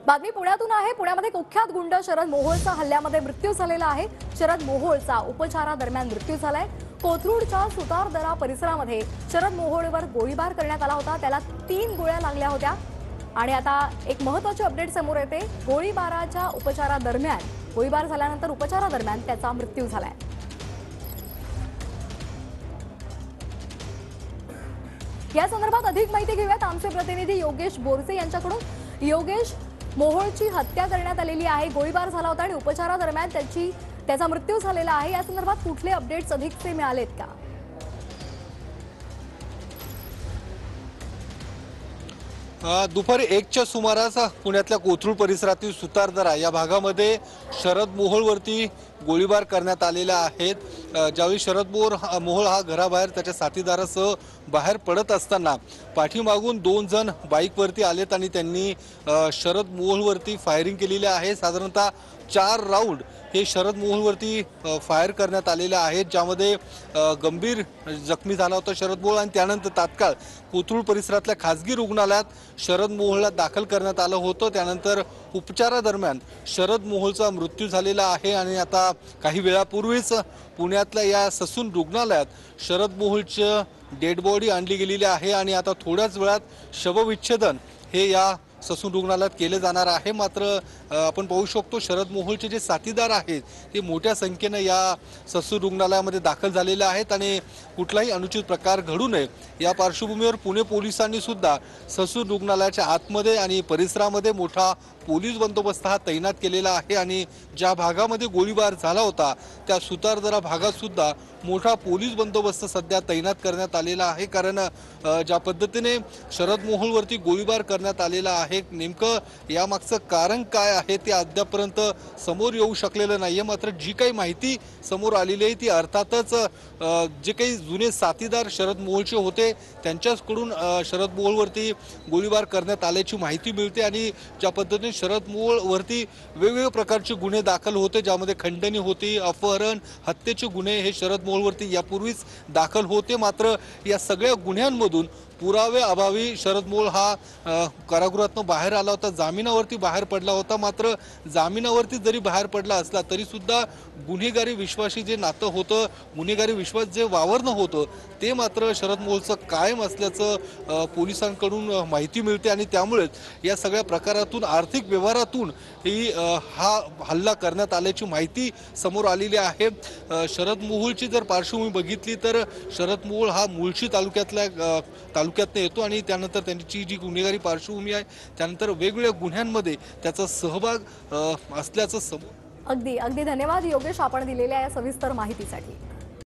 बातमी पुण्यातून आहे। पुण्यामध्ये कुख्यात गुंड शरद मोहोळचा हल्ल्यामध्ये मृत्यू झालेला आहे। शरद मोहोळचा उपचारादरम्यान मृत्यू झालाय। कोथरूडच्या सुतारदरा परिसरामध्ये शरद मोहोळवर गोळीबार करण्यात आला होता। त्याला 3 गोळ्या लागल्या होत्या आणि आता एक महत्त्वाची अपडेट समोर येते। गोळीबाराच्या उपचारादरम्यान गोळीबार झाल्यानंतर उपचारादरम्यान त्याचा मृत्यू झालाय। या संदर्भात अधिक माहिती घेऊयात आमचे प्रतिनिधी योगेश बोरसे यांच्याकडून। योगेश, मोहोळची हत्या करण्यात आलेली आहे, गोळीबार झाला होता आणि उपचारादरम्यान त्याचा मृत्यू झालेला आहे। या संदर्भात कुठले अपडेट्स अधिकचे मिळालेत का? दुपारी 1च्या सुमारास पुण्यातल्या कोथरूड परिसरातील सुतारदरा या भागामध्ये शरद मोहोळवरती गोळीबार करण्यात आलेला आहे। ज्यावेळी शरद मोहोळ हा घराबाहेर त्याच्या साथीदारासह बाहेर पडत असताना पाठीमागून 2 जण बाईकवरती आलेत आणि त्यांनी शरद मोहोळवरती फायरिंग केलेली आहे। साधारणतः 4 राऊंड हे शरद मोहोळवरती फायर करण्यात आलेले आहेत, ज्यामध्ये गंभीर जखमी झाला होता शरद मोहोळ आणि त्यानंतर तात्काळ कोथरूड परिसरातल्या खासगी रुग्णालयात शरद मोहोळला दाखल करण्यात आलं होतं। त्यानंतर उपचारादरम्यान शरद मोहोळचा मृत्यू झालेला आहे आणि आता काही वेळापूर्वीच पुण्यातल्या या ससून रुग्णालयात शरद मोहोळची डेड बॉडी आणली गेलेली आहे आणि आता थोड्याच वेळात शवविच्छेदन हे या ससून रुग्णालयात केले जाणार आहे। मात्र आपण पाहू शकतो शरद मोहोळचे जे साथीदार आहेत ते मोठ्या संख्येने या ससून रुग्णालयामध्ये दाखल झालेले आहेत आणि कुठलाही अनुचित प्रकार घडू नये या पार्श्वभूमीवर पुणे पोलिसांनी सुद्धा ससून रुग्णालयाच्या आतमध्ये आणि परिसरामध्ये मोठा पोलीस बंदोबस्त हा तैनात केलेला आहे आणि ज्या भागामध्ये गोळीबार झाला होता त्या सुतारदरा भागात सुद्धा मोठा पोलीस बंदोबस्त सध्या तैनात करण्यात आलेला आहे। कारण ज्या पद्धतीने शरद मोहोळवरती गोळीबार करण्यात आलेला आहे, नेमकं यामागचं कारण काय आहे ते अद्यापपर्यंत समोर येऊ शकलेलं नाहीये। मात्र जी काही माहिती समोर आलेली आहे ती अर्थातच जे काही जुने साथीदार शरद मोहोळचे होते त्यांच्याकडून शरद मोहोळवरती गोळीबार करण्यात आल्याची माहिती मिळते आणि ज्या पद्धतीने शरद मोहोळवरती वेगवेगळ्या प्रकारचे गुन्हे दाखल होते, ज्यामध्ये खंडणी होती, अपहरण, हत्येचे गुन्हे हे शरद मोहोळवरती यापूर्वीच दाखल होते। मात्र या सगळ्या गुन्ह्यांमधून पुरावे अभावी शरद मोहोळ हा कारागृहातून बाहेर आला होता, जामिनावरती बाहेर पडला होता। मात्र जामिनावरती जरी बाहेर पडला असला तरी सुद्धा गुन्हेगारी विश्वासी जे नातं होतं, गुन्हेगारी विश्वास जे वावरणं होतं ते मात्र शरद मोहोळचं कायम असल्याचं पोलिसांकडून माहिती मिळते आणि त्यामुळेच या सगळ्या प्रकारातून आर्थिक व्यवहारातून ही हा हल्ला करण्यात आल्याची माहिती समोर आलेली आहे। शरद मोहोळची जर पार्श्वभूमी बघितली तर शरद मोहोळ हा मुळशी तालुक्यातनं येतो आणि त्यानंतर त्यांची जी गुन्हेगारी पार्श्वभूमी आहे त्यानंतर वेगवेगळ्या गुन्ह्यांमध्ये त्याचा सहभाग असल्याचं अगदी धन्यवाद योगेश, आपण दिलेल्या या सविस्तर माहितीसाठी।